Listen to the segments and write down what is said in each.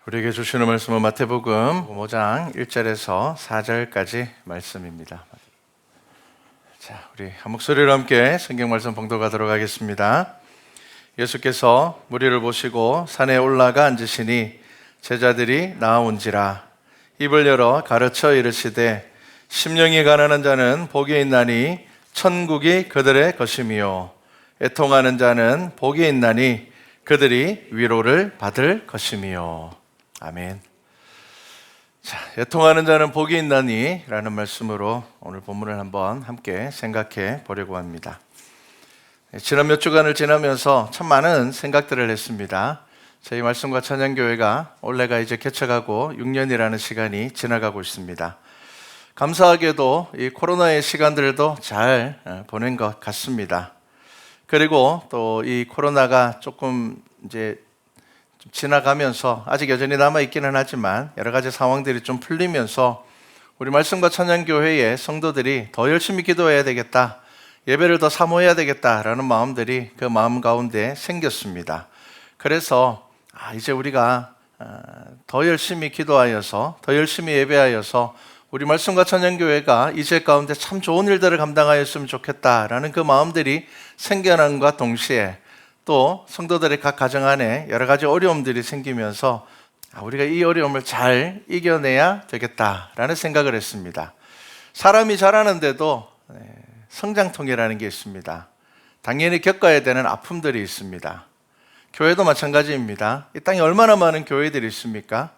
우리에게 주시는 말씀은 마태복음 5장 1절에서 4절까지 말씀입니다. 자, 우리 한 목소리로 함께 성경 말씀 봉독하도록 하겠습니다. 예수께서 무리를 보시고 산에 올라가 앉으시니 제자들이 나아온지라. 입을 열어 가르쳐 이르시되 심령이 가난한 자는 복이 있나니 천국이 그들의 것이며 애통하는 자는 복이 있나니 그들이 위로를 받을 것이며. 아멘. 자, 애통하는 자는 복이 있나니 라는 말씀으로 오늘 본문을 한번 함께 생각해 보려고 합니다. 지난 몇 주간을 지나면서 참 많은 생각들을 했습니다. 저희 말씀과 찬양교회가 올해가 이제 개척하고 6년이라는 시간이 지나가고 있습니다. 감사하게도 이 코로나의 시간들도 잘 보낸 것 같습니다. 그리고 또 이 코로나가 조금 이제 지나가면서 아직 여전히 남아있기는 하지만 여러 가지 상황들이 좀 풀리면서 우리 말씀과 찬양교회의 성도들이 더 열심히 기도해야 되겠다, 예배를 더 사모해야 되겠다라는 마음들이 그 마음 가운데 생겼습니다. 그래서 이제 우리가 더 열심히 기도하여서 더 열심히 예배하여서 우리 말씀과 찬양교회가 이제 가운데 참 좋은 일들을 감당하였으면 좋겠다라는 그 마음들이 생겨난과 동시에 또 성도들의 각 가정 안에 여러 가지 어려움들이 생기면서 우리가 이 어려움을 잘 이겨내야 되겠다라는 생각을 했습니다. 사람이 자라는데도 성장통이라는 게 있습니다. 당연히 겪어야 되는 아픔들이 있습니다. 교회도 마찬가지입니다. 이 땅에 얼마나 많은 교회들이 있습니까?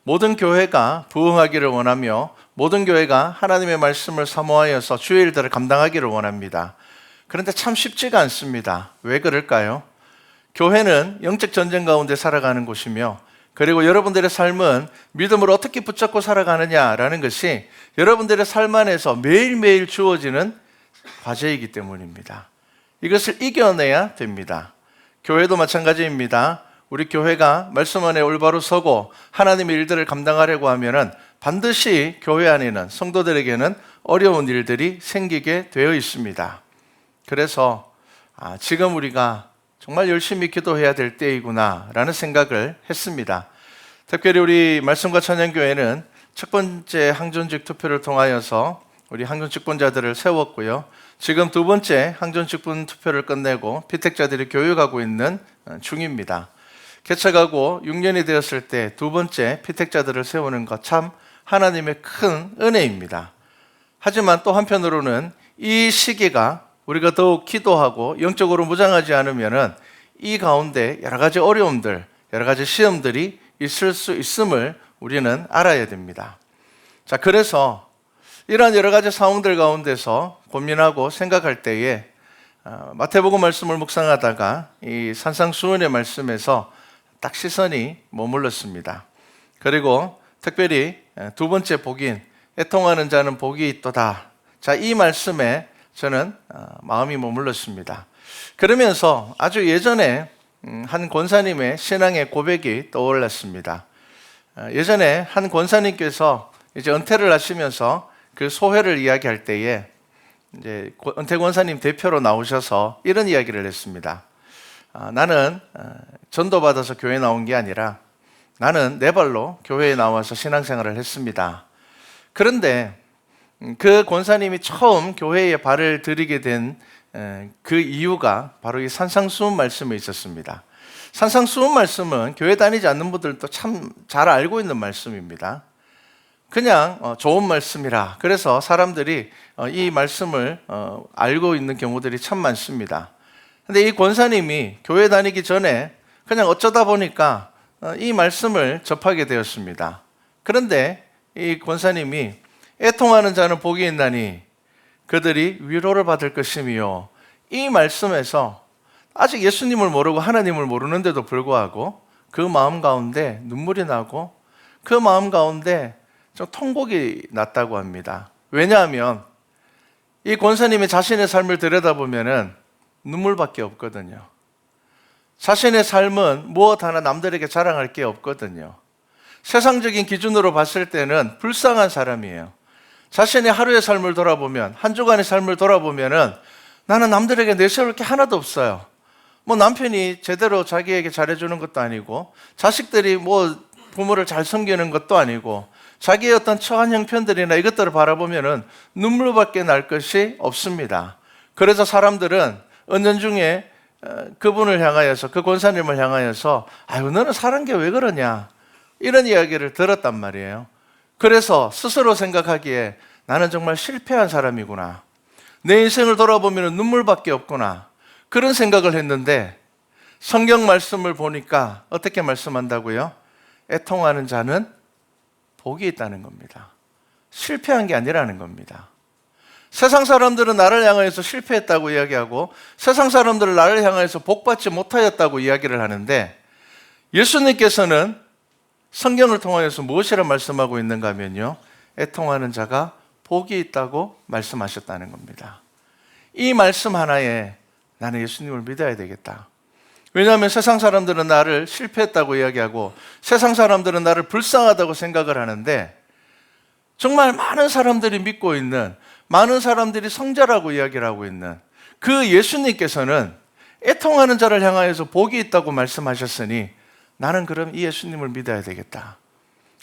모든 교회가 부흥하기를 원하며 모든 교회가 하나님의 말씀을 사모하여서 주의 일들을 감당하기를 원합니다. 그런데 참 쉽지가 않습니다. 왜 그럴까요? 교회는 영적 전쟁 가운데 살아가는 곳이며, 그리고 여러분들의 삶은 믿음을 어떻게 붙잡고 살아가느냐라는 것이 여러분들의 삶 안에서 매일매일 주어지는 과제이기 때문입니다. 이것을 이겨내야 됩니다. 교회도 마찬가지입니다. 우리 교회가 말씀 안에 올바로 서고 하나님의 일들을 감당하려고 하면은 반드시 교회 안에는 성도들에게는 어려운 일들이 생기게 되어 있습니다. 그래서 지금 우리가 정말 열심히 기도해야 될 때이구나 라는 생각을 했습니다. 특별히 우리 말씀과 찬양교회는 첫 번째 항전직 투표를 통하여서 우리 항전직분자들을 세웠고요. 지금 두 번째 항전직분 투표를 끝내고 피택자들이 교육하고 있는 중입니다. 개척하고 6년이 되었을 때 두 번째 피택자들을 세우는 것 참 하나님의 큰 은혜입니다. 하지만 또 한편으로는 이 시기가 우리가 더욱 기도하고 영적으로 무장하지 않으면은 이 가운데 여러 가지 어려움들, 여러 가지 시험들이 있을 수 있음을 우리는 알아야 됩니다. 자, 그래서 이러한 여러 가지 상황들 가운데서 고민하고 생각할 때에 마태복음 말씀을 묵상하다가 이 산상수훈의 말씀에서 딱 시선이 머물렀습니다. 그리고 특별히 두 번째 복인 애통하는 자는 복이 있도다. 자, 이 말씀에 저는 마음이 머물렀습니다. 그러면서 아주 예전에 한 권사님의 신앙의 고백이 떠올랐습니다. 예전에 한 권사님께서 이제 은퇴를 하시면서 그 소회를 이야기할 때에 이제 은퇴 권사님 대표로 나오셔서 이런 이야기를 했습니다. 나는 전도받아서 교회에 나온 게 아니라 나는 내 발로 교회에 나와서 신앙생활을 했습니다. 그런데 그 권사님이 처음 교회에 발을 들이게 된 그 이유가 바로 이 산상수훈 말씀에 있었습니다. 산상수훈 말씀은 교회 다니지 않는 분들도 참 잘 알고 있는 말씀입니다. 그냥 좋은 말씀이라 그래서 사람들이 이 말씀을 알고 있는 경우들이 참 많습니다. 근데 이 권사님이 교회 다니기 전에 그냥 어쩌다 보니까 이 말씀을 접하게 되었습니다. 그런데 이 권사님이 애통하는 자는 복이 있나니 그들이 위로를 받을 것이며, 이 말씀에서 아직 예수님을 모르고 하나님을 모르는데도 불구하고 그 마음 가운데 눈물이 나고 그 마음 가운데 좀 통곡이 났다고 합니다. 왜냐하면 이 권사님이 자신의 삶을 들여다보면은 눈물밖에 없거든요. 자신의 삶은 무엇 하나 남들에게 자랑할 게 없거든요. 세상적인 기준으로 봤을 때는 불쌍한 사람이에요. 자신의 하루의 삶을 돌아보면, 한 주간의 삶을 돌아보면은 나는 남들에게 내세울 게 하나도 없어요. 뭐 남편이 제대로 자기에게 잘해주는 것도 아니고, 자식들이 뭐 부모를 잘 섬기는 것도 아니고 자기의 어떤 처한 형편들이나 이것들을 바라보면은 눈물밖에 날 것이 없습니다. 그래서 사람들은 은연중에 그분을 향하여서, 그 권사님을 향하여서 아유 너는 사는 게 왜 그러냐 이런 이야기를 들었단 말이에요. 그래서 스스로 생각하기에 나는 정말 실패한 사람이구나, 내 인생을 돌아보면 눈물밖에 없구나, 그런 생각을 했는데 성경 말씀을 보니까 어떻게 말씀한다고요? 애통하는 자는 복이 있다는 겁니다. 실패한 게 아니라는 겁니다. 세상 사람들은 나를 향하여서 실패했다고 이야기하고 세상 사람들은 나를 향하여서 복받지 못하였다고 이야기를 하는데, 예수님께서는 성경을 통하여서 무엇이라 말씀하고 있는가 하면요, 애통하는 자가 복이 있다고 말씀하셨다는 겁니다. 이 말씀 하나에 나는 예수님을 믿어야 되겠다. 왜냐하면 세상 사람들은 나를 실패했다고 이야기하고 세상 사람들은 나를 불쌍하다고 생각을 하는데, 정말 많은 사람들이 믿고 있는, 많은 사람들이 성자라고 이야기를 하고 있는 그 예수님께서는 애통하는 자를 향하여서 복이 있다고 말씀하셨으니 나는 그럼 이 예수님을 믿어야 되겠다.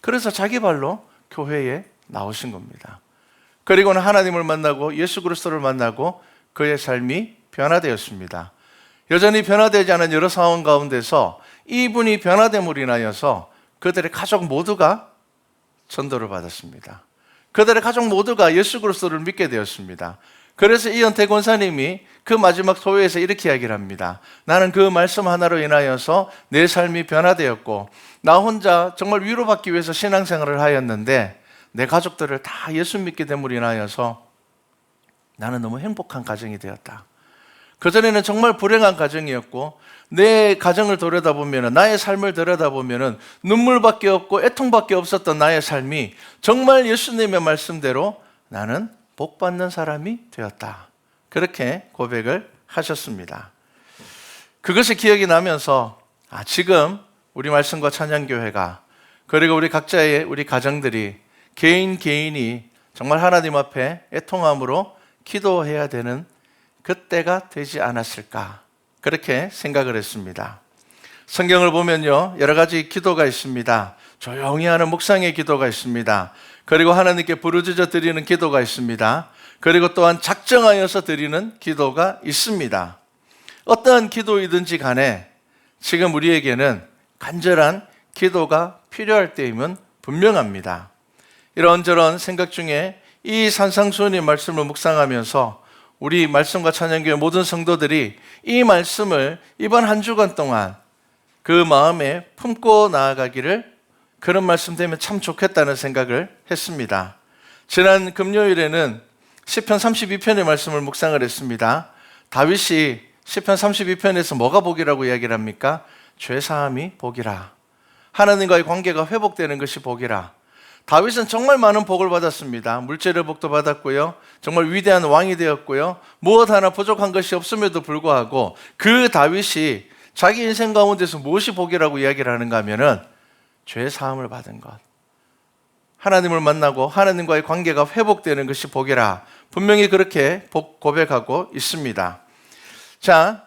그래서 자기 발로 교회에 나오신 겁니다. 그리고는 하나님을 만나고 예수 그리스도를 만나고 그의 삶이 변화되었습니다. 여전히 변화되지 않은 여러 상황 가운데서 이분이 변화됨으로 인하여서 그들의 가족 모두가 전도를 받았습니다. 그들의 가족 모두가 예수 그리스도를 믿게 되었습니다. 그래서 이현태 권사님이 그 마지막 소회에서 이렇게 이야기를 합니다. 나는 그 말씀 하나로 인하여서 내 삶이 변화되었고 나 혼자 정말 위로받기 위해서 신앙생활을 하였는데 내 가족들을 다 예수 믿게 됨으로 인하여서 나는 너무 행복한 가정이 되었다. 그전에는 정말 불행한 가정이었고 내 가정을 들여다보면, 나의 삶을 들여다보면 눈물밖에 없고 애통밖에 없었던 나의 삶이 정말 예수님의 말씀대로 나는 복받는 사람이 되었다. 그렇게 고백을 하셨습니다. 그것이 기억이 나면서 지금 우리 말씀과 찬양교회가, 그리고 우리 각자의 우리 가정들이 개인이 정말 하나님 앞에 애통함으로 기도해야 되는 그때가 되지 않았을까, 그렇게 생각을 했습니다. 성경을 보면요, 여러 가지 기도가 있습니다. 조용히 하는 묵상의 기도가 있습니다. 그리고 하나님께 부르짖어 드리는 기도가 있습니다. 그리고 또한 작정하여서 드리는 기도가 있습니다. 어떠한 기도이든지 간에 지금 우리에게는 간절한 기도가 필요할 때임은 분명합니다. 이런저런 생각 중에 이 산상수훈의 말씀을 묵상하면서 우리 말씀과 찬양교회 모든 성도들이 이 말씀을 이번 한 주간 동안 그 마음에 품고 나아가기를, 그런 말씀 되면 참 좋겠다는 생각을 했습니다. 지난 금요일에는 시편 32편의 말씀을 묵상을 했습니다. 다윗이 시편 32편에서 뭐가 복이라고 이야기를 합니까? 죄사함이 복이라, 하나님과의 관계가 회복되는 것이 복이라. 다윗은 정말 많은 복을 받았습니다. 물질의 복도 받았고요, 정말 위대한 왕이 되었고요, 무엇 하나 부족한 것이 없음에도 불구하고 그 다윗이 자기 인생 가운데서 무엇이 복이라고 이야기를 하는가 하면은 죄 사함을 받은 것, 하나님을 만나고 하나님과의 관계가 회복되는 것이 복이라, 분명히 그렇게 고백하고 있습니다. 자,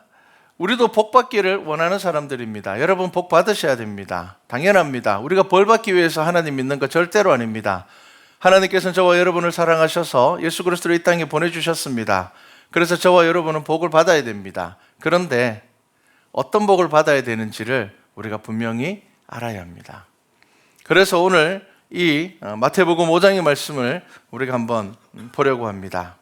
우리도 복 받기를 원하는 사람들입니다. 여러분 복 받으셔야 됩니다. 당연합니다. 우리가 벌 받기 위해서 하나님 믿는 거 절대로 아닙니다. 하나님께서는 저와 여러분을 사랑하셔서 예수 그리스도를 이 땅에 보내주셨습니다. 그래서 저와 여러분은 복을 받아야 됩니다. 그런데 어떤 복을 받아야 되는지를 우리가 분명히 알아야 합니다. 그래서 오늘 이 마태복음 5장의 말씀을 우리가 한번 보려고 합니다.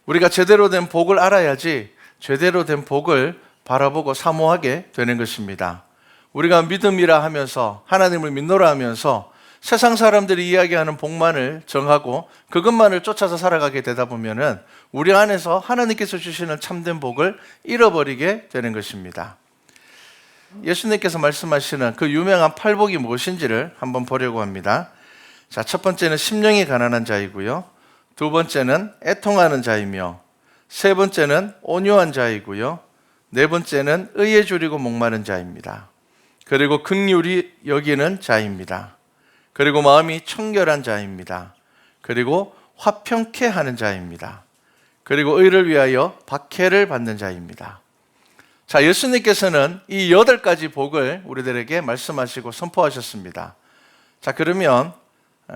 우리가 제대로 된 복을 알아야지 제대로 된 복을 바라보고 사모하게 되는 것입니다. 우리가 믿음이라 하면서, 하나님을 믿노라 하면서 세상 사람들이 이야기하는 복만을 정하고 그것만을 쫓아서 살아가게 되다 보면은 우리 안에서 하나님께서 주시는 참된 복을 잃어버리게 되는 것입니다. 예수님께서 말씀하시는 그 유명한 팔복이 무엇인지를 한번 보려고 합니다. 자, 첫 번째는 심령이 가난한 자이고요, 두 번째는 애통하는 자이며, 세 번째는 온유한 자이고요, 네 번째는 의에 줄이고 목마른 자입니다. 그리고 긍휼히 여기는 자입니다. 그리고 마음이 청결한 자입니다. 그리고 화평케 하는 자입니다. 그리고 의를 위하여 박해를 받는 자입니다. 자, 예수님께서는 이 8가지 복을 우리들에게 말씀하시고 선포하셨습니다. 자, 그러면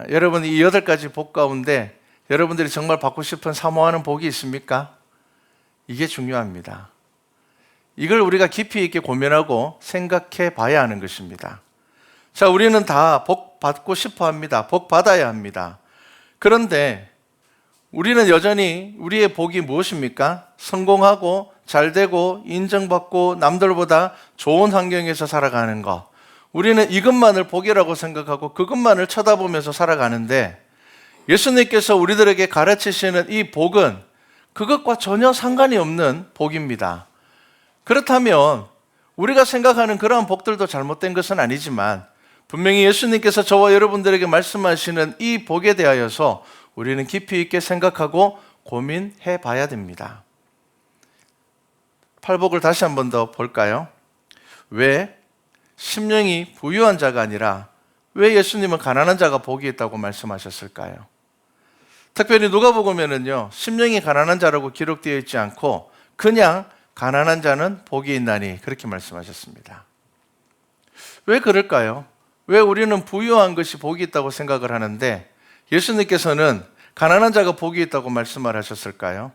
여러분 이 8가지 복 가운데 여러분들이 정말 받고 싶은 사모하는 복이 있습니까? 이게 중요합니다. 이걸 우리가 깊이 있게 고민하고 생각해 봐야 하는 것입니다. 자, 우리는 다 복 받고 싶어 합니다. 복 받아야 합니다. 그런데 우리는 여전히 우리의 복이 무엇입니까? 성공하고 잘되고 인정받고 남들보다 좋은 환경에서 살아가는 것. 우리는 이것만을 복이라고 생각하고 그것만을 쳐다보면서 살아가는데 예수님께서 우리들에게 가르치시는 이 복은 그것과 전혀 상관이 없는 복입니다. 그렇다면 우리가 생각하는 그러한 복들도 잘못된 것은 아니지만 분명히 예수님께서 저와 여러분들에게 말씀하시는 이 복에 대하여서 우리는 깊이 있게 생각하고 고민해 봐야 됩니다. 팔복을 다시 한 번 더 볼까요? 왜 심령이 부유한 자가 아니라 왜 예수님은 가난한 자가 복이 있다고 말씀하셨을까요? 특별히 누가복음에는요, 심령이 가난한 자라고 기록되어 있지 않고 그냥 가난한 자는 복이 있나니 그렇게 말씀하셨습니다. 왜 그럴까요? 왜 우리는 부유한 것이 복이 있다고 생각을 하는데 예수님께서는 가난한 자가 복이 있다고 말씀을 하셨을까요?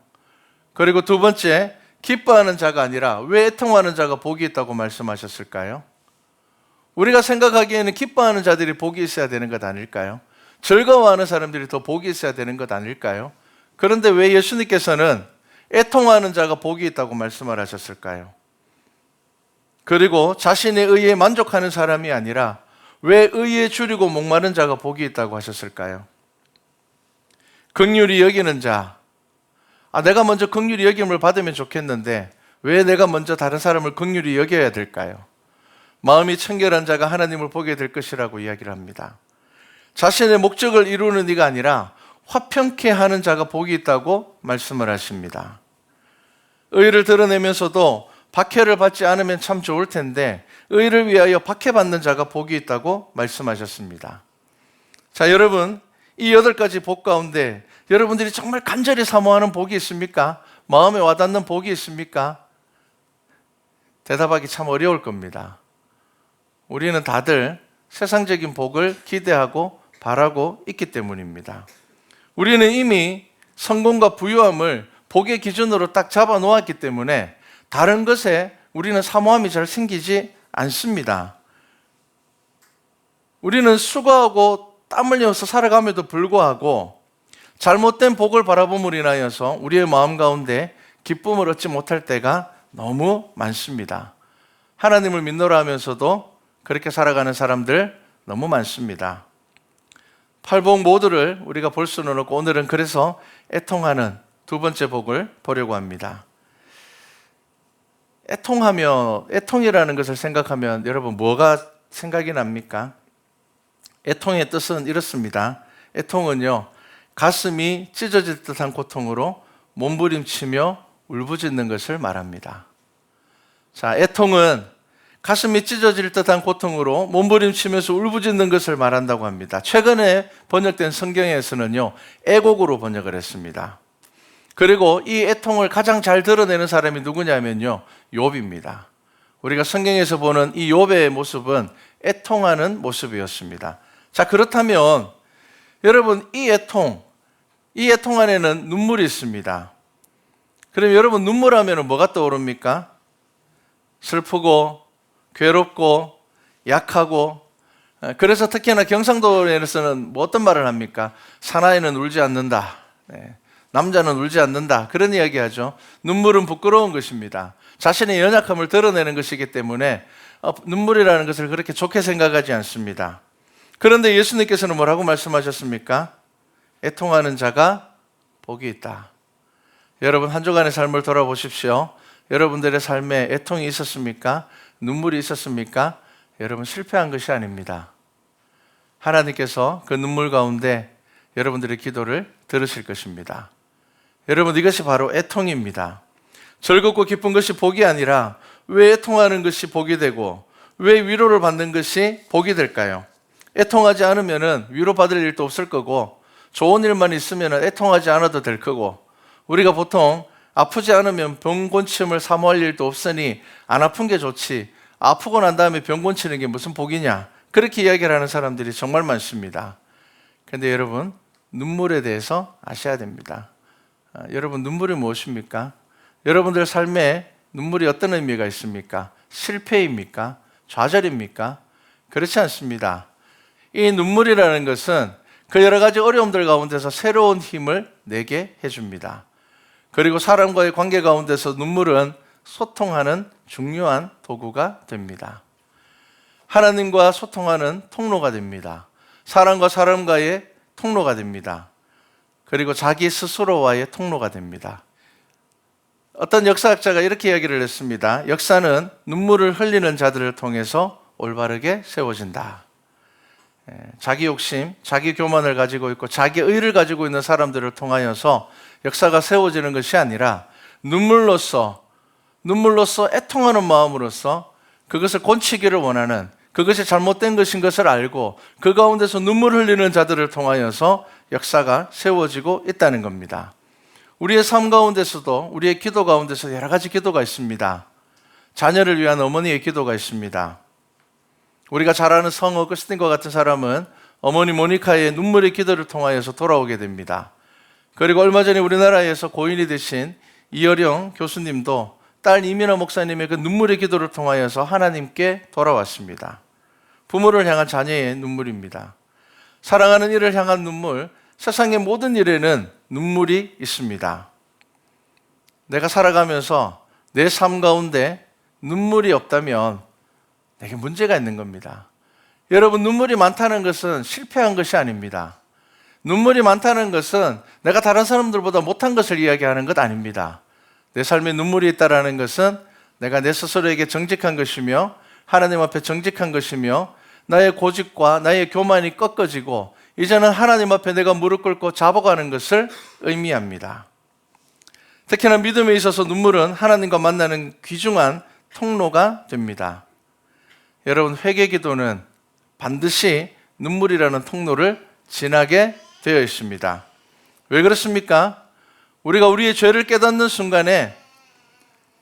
그리고 두 번째, 기뻐하는 자가 아니라 왜 애통하는 자가 복이 있다고 말씀하셨을까요? 우리가 생각하기에는 기뻐하는 자들이 복이 있어야 되는 것 아닐까요? 즐거워하는 사람들이 더 복이 있어야 되는 것 아닐까요? 그런데 왜 예수님께서는 애통하는 자가 복이 있다고 말씀을 하셨을까요? 그리고 자신의 의에 만족하는 사람이 아니라 왜 의에 줄이고 목마른 자가 복이 있다고 하셨을까요? 긍휼히 여기는 자, 내가 먼저 긍휼히 여김을 받으면 좋겠는데 왜 내가 먼저 다른 사람을 긍휼히 여겨야 될까요? 마음이 청결한 자가 하나님을 보게 될 것이라고 이야기를 합니다. 자신의 목적을 이루는 이가 아니라 화평케 하는 자가 복이 있다고 말씀을 하십니다. 의를 드러내면서도 박해를 받지 않으면 참 좋을 텐데 의를 위하여 박해받는 자가 복이 있다고 말씀하셨습니다. 자, 여러분, 이 8가지 복 가운데 여러분들이 정말 간절히 사모하는 복이 있습니까? 마음에 와닿는 복이 있습니까? 대답하기 참 어려울 겁니다. 우리는 다들 세상적인 복을 기대하고 바라고 있기 때문입니다. 우리는 이미 성공과 부유함을 복의 기준으로 딱 잡아 놓았기 때문에 다른 것에 우리는 사모함이 잘 생기지 않습니다. 우리는 수고하고 땀 흘려서 살아감에도 불구하고 잘못된 복을 바라봄으로 인하여서 우리의 마음 가운데 기쁨을 얻지 못할 때가 너무 많습니다. 하나님을 믿노라 하면서도 그렇게 살아가는 사람들 너무 많습니다. 팔복 모두를 우리가 볼 수는 없고 오늘은 그래서 애통하는 두 번째 복을 보려고 합니다. 애통이라는 것을 생각하면 여러분 뭐가 생각이 납니까? 애통의 뜻은 이렇습니다. 애통은요, 가슴이 찢어질 듯한 고통으로 몸부림치며 울부짖는 것을 말합니다. 자, 애통은 가슴이 찢어질 듯한 고통으로 몸부림치면서 울부짖는 것을 말한다고 합니다. 최근에 번역된 성경에서는요, 애곡으로 번역을 했습니다. 그리고 이 애통을 가장 잘 드러내는 사람이 누구냐면요, 욥입니다. 우리가 성경에서 보는 이 욥의 모습은 애통하는 모습이었습니다. 자, 그렇다면 여러분 이 애통 안에는 눈물이 있습니다. 그럼 여러분 눈물하면 뭐가 떠오릅니까? 슬프고 괴롭고 약하고, 그래서 특히나 경상도에서는 뭐 어떤 말을 합니까? 사나이는 울지 않는다. 남자는 울지 않는다. 그런 이야기 하죠. 눈물은 부끄러운 것입니다. 자신의 연약함을 드러내는 것이기 때문에 눈물이라는 것을 그렇게 좋게 생각하지 않습니다. 그런데 예수님께서는 뭐라고 말씀하셨습니까? 애통하는 자가 복이 있다. 여러분 한 주간의 삶을 돌아보십시오. 여러분들의 삶에 애통이 있었습니까? 눈물이 있었습니까? 여러분 실패한 것이 아닙니다. 하나님께서 그 눈물 가운데 여러분들의 기도를 들으실 것입니다. 여러분 이것이 바로 애통입니다. 즐겁고 기쁜 것이 복이 아니라 왜 애통하는 것이 복이 되고 왜 위로를 받는 것이 복이 될까요? 애통하지 않으면 위로받을 일도 없을 거고 좋은 일만 있으면 애통하지 않아도 될 거고 우리가 보통 아프지 않으면 병 고침을 사모할 일도 없으니 안 아픈 게 좋지. 아프고 난 다음에 병 고치는 게 무슨 복이냐. 그렇게 이야기를 하는 사람들이 정말 많습니다. 그런데 여러분, 눈물에 대해서 아셔야 됩니다. 여러분, 눈물이 무엇입니까? 여러분들 삶에 눈물이 어떤 의미가 있습니까? 실패입니까? 좌절입니까? 그렇지 않습니다. 이 눈물이라는 것은 그 여러 가지 어려움들 가운데서 새로운 힘을 내게 해줍니다. 그리고 사람과의 관계 가운데서 눈물은 소통하는 중요한 도구가 됩니다. 하나님과 소통하는 통로가 됩니다. 사람과 사람과의 통로가 됩니다. 그리고 자기 스스로와의 통로가 됩니다. 어떤 역사학자가 이렇게 이야기를 했습니다. 역사는 눈물을 흘리는 자들을 통해서 올바르게 세워진다. 자기 욕심, 자기 교만을 가지고 있고 자기 의를 가지고 있는 사람들을 통하여서 역사가 세워지는 것이 아니라 눈물로써 애통하는 마음으로써 그것을 고치기를 원하는, 그것이 잘못된 것인 것을 알고 그 가운데서 눈물 흘리는 자들을 통하여서 역사가 세워지고 있다는 겁니다. 우리의 삶 가운데서도, 우리의 기도 가운데서 여러 가지 기도가 있습니다. 자녀를 위한 어머니의 기도가 있습니다. 우리가 잘 아는 성 어거스틴과 같은 사람은 어머니 모니카의 눈물의 기도를 통하여서 돌아오게 됩니다. 그리고 얼마 전에 우리나라에서 고인이 되신 이어령 교수님도 딸 이민아 목사님의 그 눈물의 기도를 통하여서 하나님께 돌아왔습니다. 부모를 향한 자녀의 눈물입니다. 사랑하는 이를 향한 눈물, 세상의 모든 일에는 눈물이 있습니다. 내가 살아가면서 내 삶 가운데 눈물이 없다면 내게 문제가 있는 겁니다. 여러분, 눈물이 많다는 것은 실패한 것이 아닙니다. 눈물이 많다는 것은 내가 다른 사람들보다 못한 것을 이야기하는 것 아닙니다. 내 삶에 눈물이 있다는 것은 내가 내 스스로에게 정직한 것이며 하나님 앞에 정직한 것이며 나의 고집과 나의 교만이 꺾어지고 이제는 하나님 앞에 내가 무릎 꿇고 잡아가는 것을 의미합니다. 특히나 믿음에 있어서 눈물은 하나님과 만나는 귀중한 통로가 됩니다. 여러분, 회개기도는 반드시 눈물이라는 통로를 지나게 되어 있습니다. 왜 그렇습니까? 우리가 우리의 죄를 깨닫는 순간에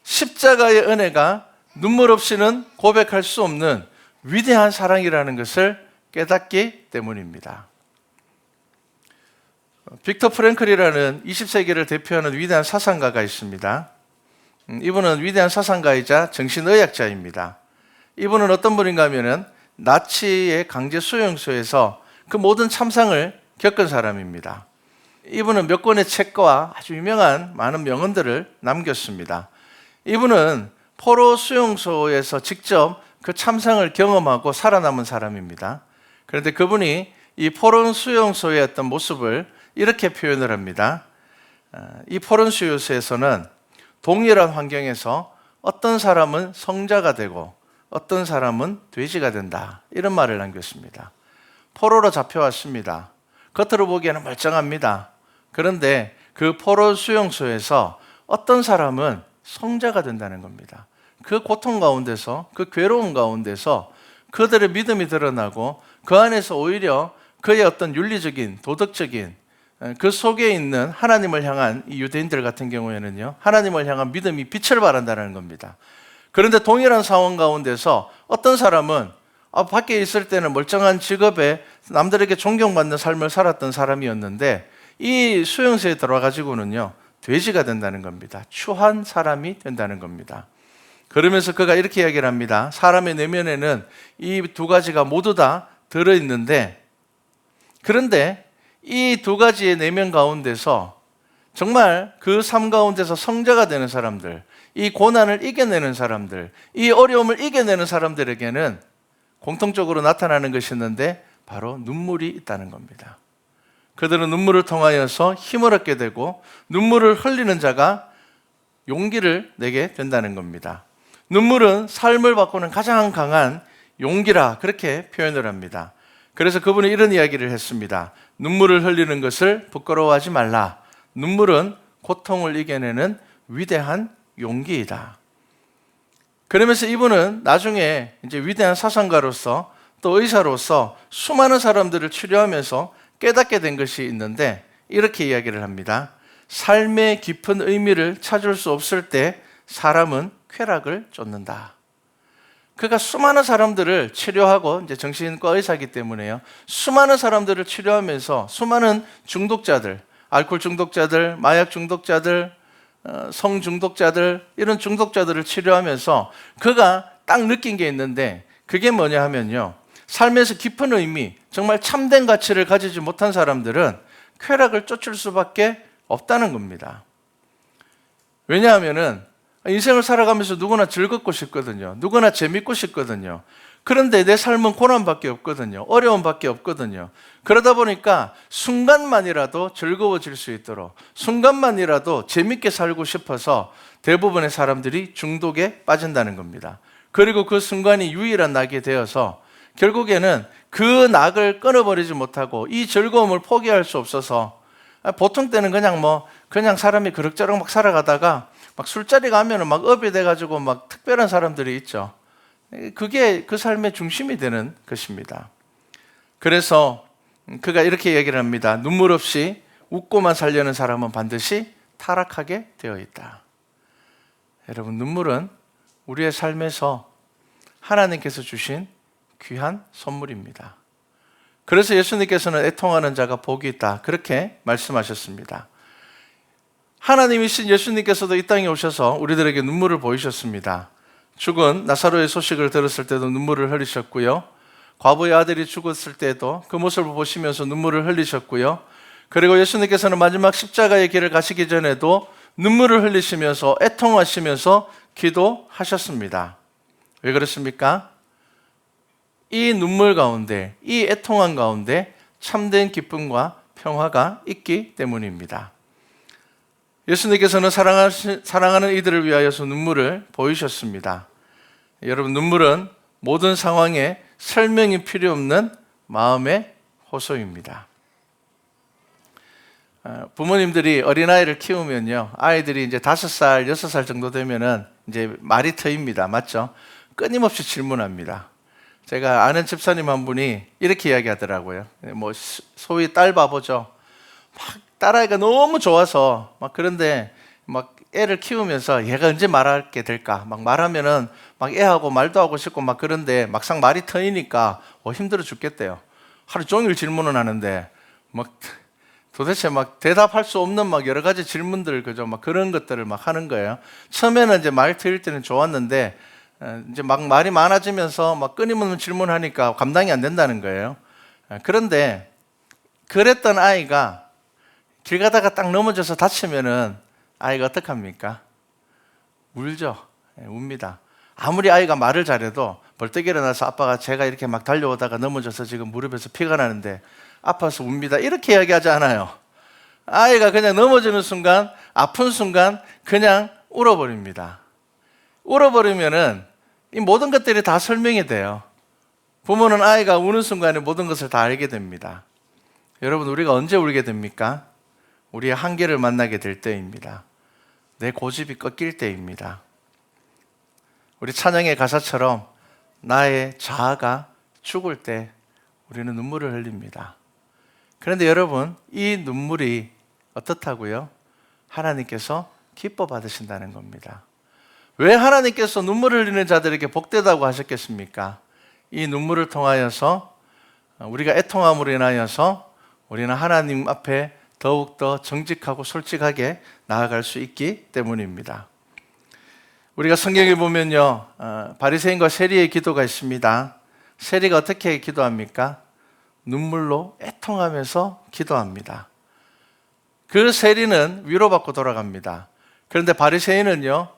십자가의 은혜가 눈물 없이는 고백할 수 없는 위대한 사랑이라는 것을 깨닫기 때문입니다. 빅터 프랭클이라는 20세기를 대표하는 위대한 사상가가 있습니다. 이분은 위대한 사상가이자 정신의학자입니다. 이분은 어떤 분인가 하면은 나치의 강제 수용소에서 그 모든 참상을 겪은 사람입니다. 이분은 몇 권의 책과 아주 유명한 많은 명언들을 남겼습니다. 이분은 포로 수용소에서 직접 그 참상을 경험하고 살아남은 사람입니다. 그런데 그분이 이 포로 수용소의 어떤 모습을 이렇게 표현을 합니다. 이 포로 수용소에서는 동일한 환경에서 어떤 사람은 성자가 되고 어떤 사람은 돼지가 된다, 이런 말을 남겼습니다. 포로로 잡혀왔습니다. 겉으로 보기에는 멀쩡합니다. 그런데 그 포로 수용소에서 어떤 사람은 성자가 된다는 겁니다. 그 고통 가운데서, 그 괴로움 가운데서 그들의 믿음이 드러나고 그 안에서 오히려 그의 어떤 윤리적인, 도덕적인 그 속에 있는 하나님을 향한 이 유대인들 같은 경우에는요, 하나님을 향한 믿음이 빛을 발한다는 겁니다. 그런데 동일한 상황 가운데서 어떤 사람은 밖에 있을 때는 멀쩡한 직업에 남들에게 존경받는 삶을 살았던 사람이었는데 이 수용소에 들어가지고는요, 돼지가 된다는 겁니다. 추한 사람이 된다는 겁니다. 그러면서 그가 이렇게 이야기를 합니다. 사람의 내면에는 이 두 가지가 모두 다 들어있는데, 그런데 이 두 가지의 내면 가운데서 정말 그 삶 가운데서 성자가 되는 사람들, 이 고난을 이겨내는 사람들, 이 어려움을 이겨내는 사람들에게는 공통적으로 나타나는 것이 있는데 바로 눈물이 있다는 겁니다. 그들은 눈물을 통하여서 힘을 얻게 되고 눈물을 흘리는 자가 용기를 내게 된다는 겁니다. 눈물은 삶을 바꾸는 가장 강한 용기라, 그렇게 표현을 합니다. 그래서 그분이 이런 이야기를 했습니다. 눈물을 흘리는 것을 부끄러워하지 말라. 눈물은 고통을 이겨내는 위대한 용기이다. 그러면서 이분은 나중에 이제 위대한 사상가로서 또 의사로서 수많은 사람들을 치료하면서 깨닫게 된 것이 있는데 이렇게 이야기를 합니다. 삶의 깊은 의미를 찾을 수 없을 때 사람은 쾌락을 쫓는다. 그러니까 수많은 사람들을 치료하고, 이제 정신과 의사이기 때문에요. 수많은 사람들을 치료하면서 수많은 중독자들, 알코올 중독자들, 마약 중독자들, 성 중독자들, 이런 중독자들을 치료하면서 그가 딱 느낀 게 있는데, 그게 뭐냐 하면요, 삶에서 깊은 의미, 정말 참된 가치를 가지지 못한 사람들은 쾌락을 쫓을 수밖에 없다는 겁니다. 왜냐하면은 인생을 살아가면서 누구나 즐겁고 싶거든요. 누구나 재밌고 싶거든요. 그런데 내 삶은 고난밖에 없거든요. 어려움밖에 없거든요. 그러다 보니까 순간만이라도 즐거워질 수 있도록, 순간만이라도 재밌게 살고 싶어서 대부분의 사람들이 중독에 빠진다는 겁니다. 그리고 그 순간이 유일한 낙이 되어서 결국에는 그 낙을 끊어버리지 못하고 이 즐거움을 포기할 수 없어서, 보통 때는 그냥 사람이 그럭저럭 막 살아가다가 막 술자리 가면은 막 업이 돼가지고 막 특별한 사람들이 있죠. 그게 그 삶의 중심이 되는 것입니다. 그래서 그가 이렇게 얘기를 합니다. 눈물 없이 웃고만 살려는 사람은 반드시 타락하게 되어 있다. 여러분, 눈물은 우리의 삶에서 하나님께서 주신 귀한 선물입니다. 그래서 예수님께서는 애통하는 자가 복이 있다, 그렇게 말씀하셨습니다. 하나님이신 예수님께서도 이 땅에 오셔서 우리들에게 눈물을 보이셨습니다. 죽은 나사로의 소식을 들었을 때도 눈물을 흘리셨고요. 과부의 아들이 죽었을 때도 그 모습을 보시면서 눈물을 흘리셨고요. 그리고 예수님께서는 마지막 십자가의 길을 가시기 전에도 눈물을 흘리시면서 애통하시면서 기도하셨습니다. 왜 그렇습니까? 이 눈물 가운데, 이 애통한 가운데 참된 기쁨과 평화가 있기 때문입니다. 예수님께서는 사랑하는 이들을 위하여서 눈물을 보이셨습니다. 여러분, 눈물은 모든 상황에 설명이 필요 없는 마음의 호소입니다. 부모님들이 어린아이를 키우면요, 아이들이 이제 5살, 6살 정도 되면은 이제 말이 트입니다. 맞죠? 끊임없이 질문합니다. 제가 아는 집사님 한 분이 이렇게 이야기하더라고요. 소위 딸 바보죠. 막 딸아이가 너무 좋아서 그런데 애를 키우면서 얘가 언제 말하게 될까? 말하면은 애하고 말도 하고 싶고 그런데 막상 말이 터이니까 힘들어 죽겠대요. 하루 종일 질문을 하는데 도대체 대답할 수 없는 여러 가지 질문들, 그죠? 그런 것들을 하는 거예요. 처음에는 이제 말 트일 때는 좋았는데 이제 말이 많아지면서 끊임없는 질문하니까 감당이 안 된다는 거예요. 그런데 그랬던 아이가 길 가다가 딱 넘어져서 다치면은 아이가 어떡합니까? 울죠. 웁니다. 아무리 아이가 말을 잘해도 벌떡 일어나서 아빠가 제가 이렇게 달려오다가 넘어져서 지금 무릎에서 피가 나는데 아파서 웁니다, 이렇게 이야기하지 않아요. 아이가 그냥 넘어지는 순간, 아픈 순간 그냥 울어버립니다. 울어버리면은 이 모든 것들이 다 설명이 돼요. 부모는 아이가 우는 순간에 모든 것을 다 알게 됩니다. 여러분, 우리가 언제 울게 됩니까? 우리의 한계를 만나게 될 때입니다. 내 고집이 꺾일 때입니다. 우리 찬양의 가사처럼 나의 자아가 죽을 때 우리는 눈물을 흘립니다. 그런데 여러분, 이 눈물이 어떻다고요? 하나님께서 기뻐 받으신다는 겁니다. 왜 하나님께서 눈물을 흘리는 자들에게 복되다고 하셨겠습니까? 이 눈물을 통하여서, 우리가 애통함으로 인하여서 우리는 하나님 앞에 더욱더 정직하고 솔직하게 나아갈 수 있기 때문입니다. 우리가 성경에 보면요, 바리새인과 세리의 기도가 있습니다. 세리가 어떻게 기도합니까? 눈물로 애통하면서 기도합니다. 그 세리는 위로받고 돌아갑니다. 그런데 바리새인은요,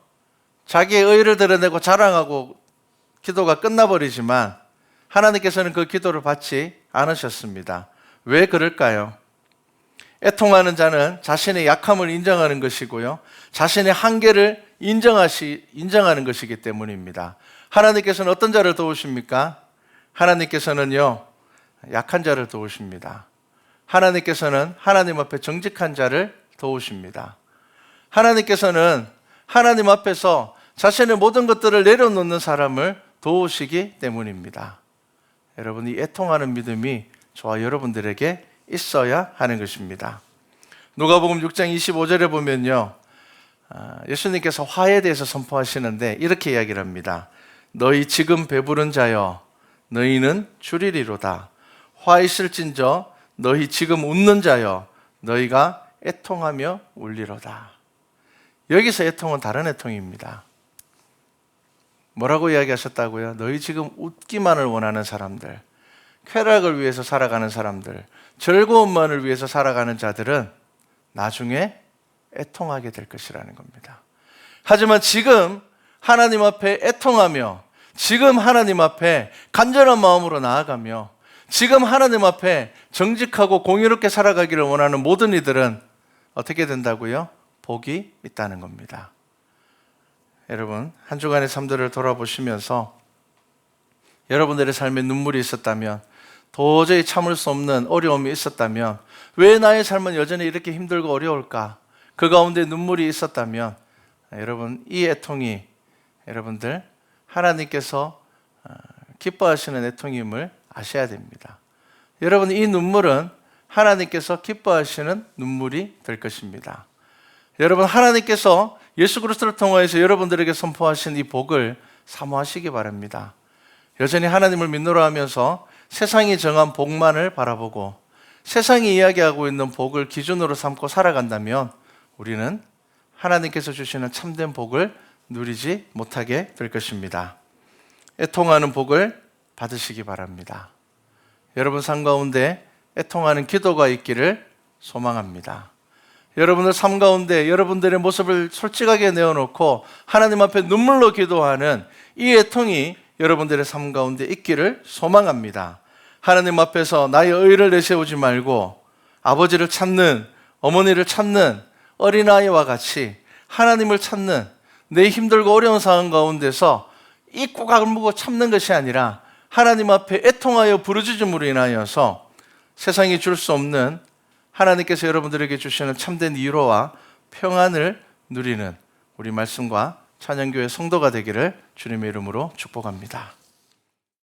자기의 의를 드러내고 자랑하고 기도가 끝나버리지만 하나님께서는 그 기도를 받지 않으셨습니다. 왜 그럴까요? 애통하는 자는 자신의 약함을 인정하는 것이고요, 자신의 한계를 인정하는 것이기 때문입니다. 하나님께서는 어떤 자를 도우십니까? 하나님께서는요, 약한 자를 도우십니다. 하나님께서는 하나님 앞에 정직한 자를 도우십니다. 하나님께서는 하나님 앞에서 자신의 모든 것들을 내려놓는 사람을 도우시기 때문입니다. 여러분, 이 애통하는 믿음이 저와 여러분들에게 있어야 하는 것입니다. 누가복음 6장 25절에 보면요, 예수님께서 화에 대해서 선포하시는데 이렇게 이야기를 합니다. 너희 지금 배부른 자여 너희는 줄이리로다. 화 있을진저 너희 지금 웃는 자여 너희가 애통하며 울리로다. 여기서 애통은 다른 애통입니다. 뭐라고 이야기하셨다고요? 너희 지금 웃기만을 원하는 사람들, 쾌락을 위해서 살아가는 사람들, 즐거움만을 위해서 살아가는 자들은 나중에 애통하게 될 것이라는 겁니다. 하지만 지금 하나님 앞에 애통하며, 지금 하나님 앞에 간절한 마음으로 나아가며, 지금 하나님 앞에 정직하고 공의롭게 살아가기를 원하는 모든 이들은 어떻게 된다고요? 복이 있다는 겁니다. 여러분, 한 주간의 삶들을 돌아보시면서 여러분들의 삶에 눈물이 있었다면, 도저히 참을 수 없는 어려움이 있었다면, 왜 나의 삶은 여전히 이렇게 힘들고 어려울까? 그 가운데 눈물이 있었다면, 여러분, 이 애통이 여러분들 하나님께서 기뻐하시는 애통임을 아셔야 됩니다. 여러분, 이 눈물은 하나님께서 기뻐하시는 눈물이 될 것입니다. 여러분, 하나님께서 예수 그리스도를 통하여서 여러분들에게 선포하신 이 복을 사모하시기 바랍니다. 여전히 하나님을 믿노라 하면서 세상이 정한 복만을 바라보고 세상이 이야기하고 있는 복을 기준으로 삼고 살아간다면 우리는 하나님께서 주시는 참된 복을 누리지 못하게 될 것입니다. 애통하는 복을 받으시기 바랍니다. 여러분 삶 가운데 애통하는 기도가 있기를 소망합니다. 여러분들 삶 가운데 여러분들의 모습을 솔직하게 내어놓고 하나님 앞에 눈물로 기도하는 이 애통이 여러분들의 삶 가운데 있기를 소망합니다. 하나님 앞에서 나의 의를 내세우지 말고 아버지를 찾는, 어머니를 찾는 어린아이와 같이 하나님을 찾는, 내 힘들고 어려운 상황 가운데서 입고 가물고 참는 것이 아니라 하나님 앞에 애통하여 부르짖음으로 인하여서 세상이 줄 수 없는 하나님께서 여러분들에게 주시는 참된 위로와 평안을 누리는 우리 말씀과 찬양교회 성도가 되기를 주님의 이름으로 축복합니다.